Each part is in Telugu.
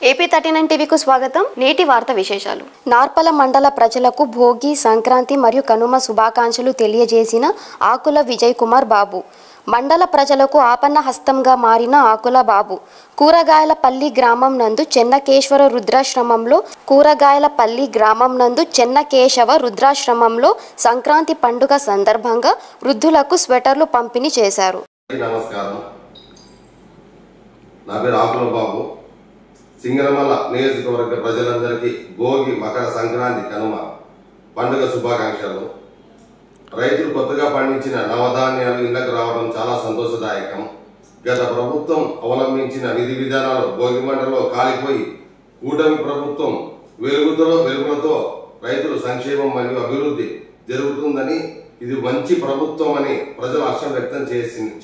ఏపీ 39 టీవీకు స్వాగతం. నేటి వార్త విశేషాలు. నార్పల మండల ప్రజలకు భోగి, సంక్రాంతి మరియు కనుమ శుభాకాంక్షలు తెలియజేసిన ఆకుల విజయ్ కుమార్ బాబు. మండల ప్రజలకు ఆపన్న హస్తంగా మారిన ఆకుల బాబు కూరగాయలపల్లి గ్రామం నందు చెన్నకేశవ రుద్రాశ్రమంలో సంక్రాంతి పండుగ సందర్భంగా వృద్ధులకు స్వెటర్లు పంపిణీ చేశారు. నమస్కారం, నా పేరు ఆకుల బాబు. సింగనమల నియోజకవర్గ ప్రజలందరికీ భోగి, మకర సంక్రాంతి, కనుమ పండుగ శుభాకాంక్షలు. రైతులు కొత్తగా పండించిన నవధాన్యాలు ఇళ్లకు రావడం చాలా సంతోషదాయకం. గత ప్రభుత్వం అవలంబించిన విధి విధానాలు భోగి మంటలో కాలిపోయి కూటమి ప్రభుత్వం వెలుగులతో రైతుల సంక్షేమం మరియు అభివృద్ధి జరుగుతుందని, ఇది మంచి ప్రభుత్వం అని ప్రజలు హర్షం వ్యక్తం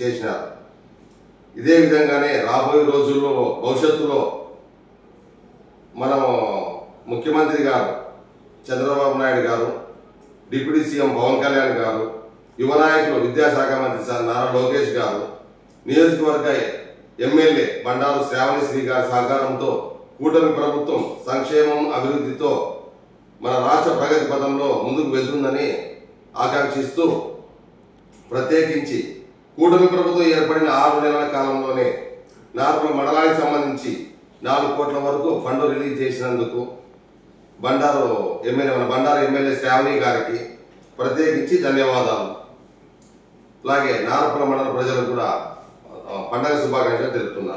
చేసినారు. ఇదే విధంగానే రాబోయే రోజుల్లో భవిష్యత్తులో మనము ముఖ్యమంత్రి గారు చంద్రబాబు నాయుడు గారు, డిప్యూటీ సీఎం పవన్ కళ్యాణ్ గారు, యువ నాయకులు విద్యాశాఖ మంత్రి నారా లోకేష్ గారు, నియోజకవర్గ ఎమ్మెల్యే బండారు శ్రావణిశ్రీ గారి సహకారంతో కూటమి ప్రభుత్వం సంక్షేమం అభివృద్ధితో మన రాష్ట్ర ప్రగతి పథంలో ముందుకు వెళ్తుందని ఆకాంక్షిస్తూ, ప్రత్యేకించి కూటమి ప్రభుత్వం ఏర్పడిన 6 నెలల కాలంలోనే నార్పల మండలానికి సంబంధించి 4 కోట్ల వరకు ఫండ్ రిలీజ్ చేసినందుకు బండారు ఎమ్మెల్యే శ్రావణి గారికి ప్రత్యేకించి ధన్యవాదాలు. అలాగే నార్పల మండల ప్రజలకు కూడా పండుగ శుభాకాంక్షలు తెలుపుతున్నాను.